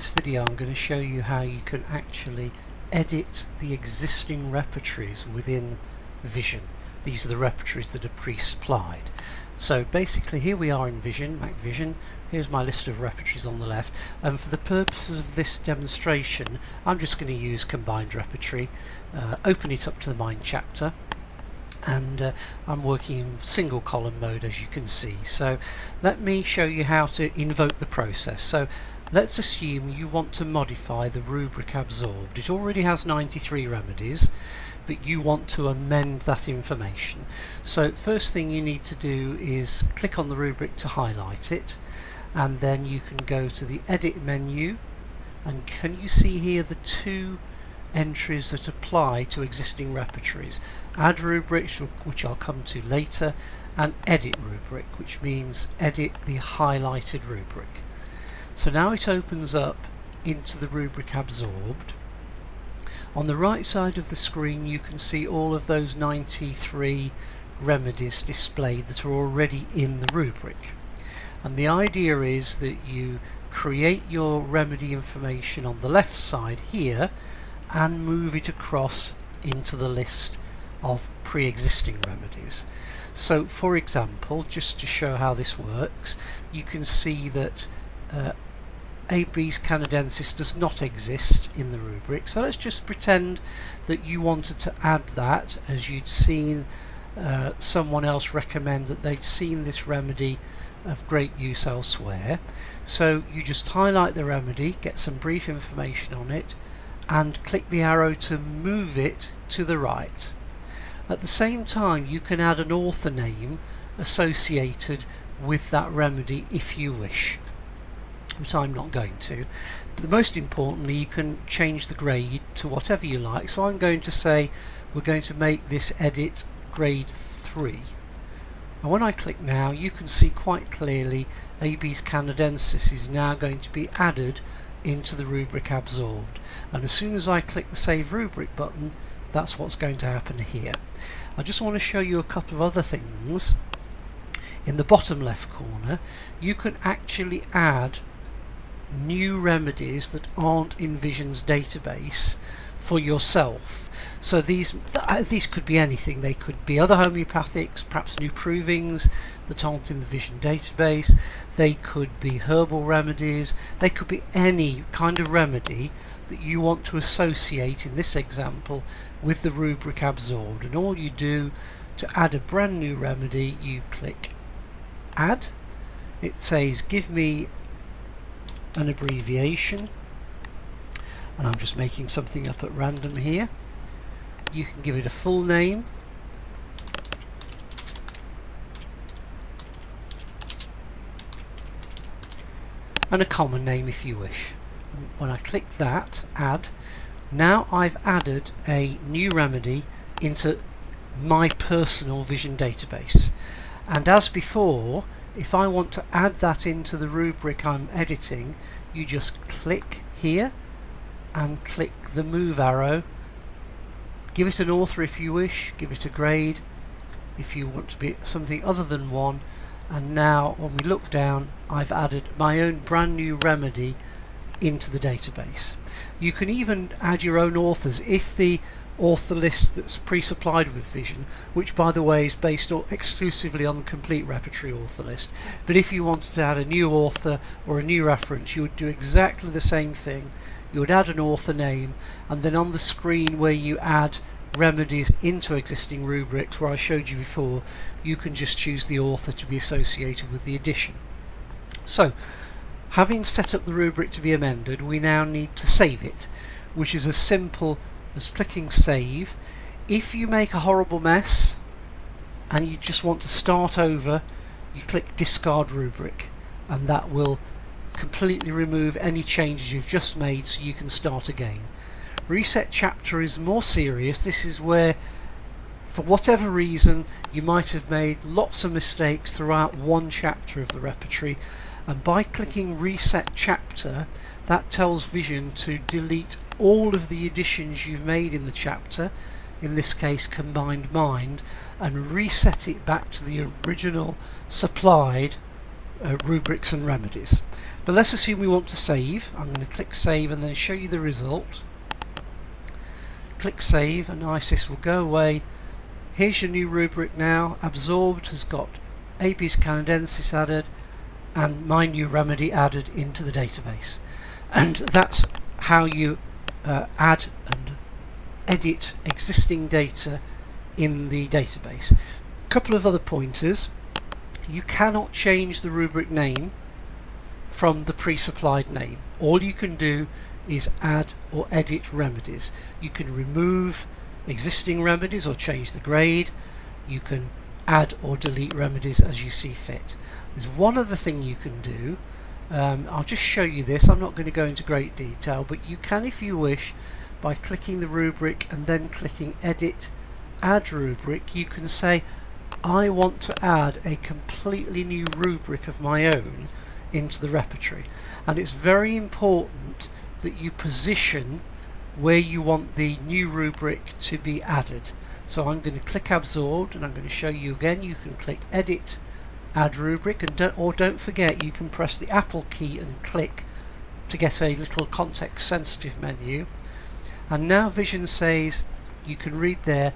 this video I'm going to show you how you can actually edit the existing repertories within Vision. These are the repertories that are pre-supplied. So basically here we are in Vision, MacVision. Here's my list of repertories on the left, and for the purposes of this demonstration I'm just going to use combined repertory, open it up to the Mind chapter, and I'm working in single column mode, as you can see. So let me show you how to invoke the process. So let's assume you want to modify the rubric absorbed. It already has 93 remedies, but you want to amend that information. So first thing you need to do is click on the rubric to highlight it, and then you can go to the edit menu, and can you see here the two entries that apply to existing repertories: add rubrics, which I'll come to later, and edit rubric, which means edit the highlighted rubric. So now it opens up into the rubric absorbed. On the right side of the screen you can see all of those 93 remedies displayed that are already in the rubric, and the idea is that you create your remedy information on the left side here and move it across into the list of pre-existing remedies. So for example, just to show how this works, you can see that Abes canadensis does not exist in the rubric. So let's just pretend that you wanted to add that, as you'd seen someone else recommend that they'd seen this remedy of great use elsewhere. So you just highlight the remedy, get some brief information on it, and click the arrow to move it to the right. At the same time you can add an author name associated with that remedy if you wish, which I'm not going to. But most importantly, you can change the grade to whatever you like. So I'm going to say we're going to make this edit grade 3, and when I click now you can see quite clearly Abes canadensis is now going to be added into the rubric absorbed, and as soon as I click the Save Rubric button, that's what's going to happen here. I just want to show you a couple of other things. In the bottom left corner you can actually add new remedies that aren't in Vision's database for yourself. So these could be anything. They could be other homeopathics, perhaps new provings that aren't in the Vision database. They could be herbal remedies. They could be any kind of remedy that you want to associate, in this example, with the rubric absorbed. And all you do to add a brand new remedy, you click add. It says give me an abbreviation, and I'm just making something up at random here. You can give it a full name, and a common name if you wish. When I click that, add, now I've added a new remedy into my personal Vision database. And as before, if I want to add that into the rubric I'm editing, you just click here and click the move arrow. Give it an author if you wish, give it a grade if you want to be something other than 1, and now when we look down I've added my own brand new remedy into the database. You can even add your own authors if the author list that's pre-supplied with Vision, which by the way is based exclusively on the complete repertory author list, but if you wanted to add a new author or a new reference, you would do exactly the same thing. You would add an author name, and then on the screen where you add remedies into existing rubrics, where I showed you before, you can just choose the author to be associated with the edition. So having set up the rubric to be amended, we now need to save it, which is as simple as clicking save. If you make a horrible mess and you just want to start over, you click discard rubric, and that will completely remove any changes you've just made, so you can start again. Reset chapter is more serious. This is where, for whatever reason, you might have made lots of mistakes throughout one chapter of the repertory, and by clicking reset chapter, that tells Vision to delete all of the additions you've made in the chapter, in this case combined mind, and reset it back to the original supplied rubrics and remedies. But let's assume we want to save. I'm going to click save and then show you the result. Click save and ISIS will go away. Here's your new rubric now. Absorbed has got Apis canadensis added and my new remedy added into the database. And that's how you add and edit existing data in the database. A couple of other pointers. You cannot change the rubric name from the pre-supplied name. All you can do is add or edit remedies. You can remove existing remedies or change the grade. You can add or delete remedies as you see fit. There's one other thing you can do. I'll just show you this. I'm not going to go into great detail, but you can, if you wish, by clicking the rubric and then clicking edit, add rubric, you can say I want to add a completely new rubric of my own into the repertory, and it's very important that you position where you want the new rubric to be added. So I'm going to click absorbed and I'm going to show you again. You can click edit, add rubric, and don't forget you can press the Apple key and click to get a little context sensitive menu. And now Vision says, you can read there,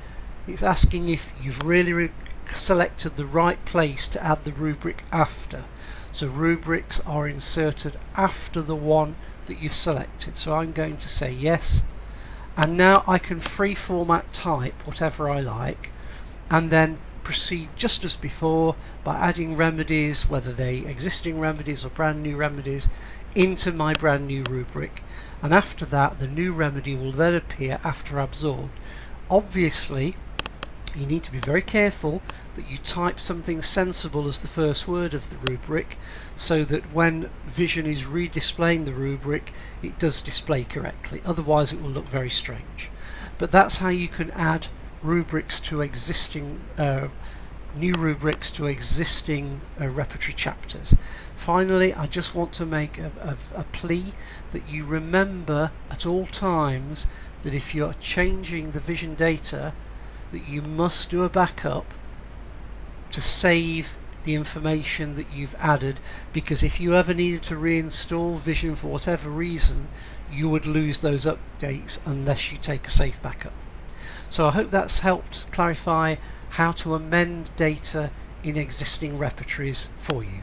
it's asking if you've really selected the right place to add the rubric after. So rubrics are inserted after the one that you've selected. So I'm going to say yes, and now I can free format type whatever I like and then proceed just as before by adding remedies, whether they existing remedies or brand new remedies, into my brand new rubric. And after that the new remedy will then appear after absorbed. Obviously you need to be very careful that you type something sensible as the first word of the rubric, so that when Vision is redisplaying the rubric it does display correctly, otherwise it will look very strange. But that's how you can add rubrics to existing new rubrics to existing repertory chapters. Finally, I just want to make a plea that you remember at all times that if you're changing the Vision data, that you must do a backup to save the information that you've added, because if you ever needed to reinstall Vision for whatever reason, you would lose those updates unless you take a safe backup. So I hope that's helped clarify how to amend data in existing repertories for you.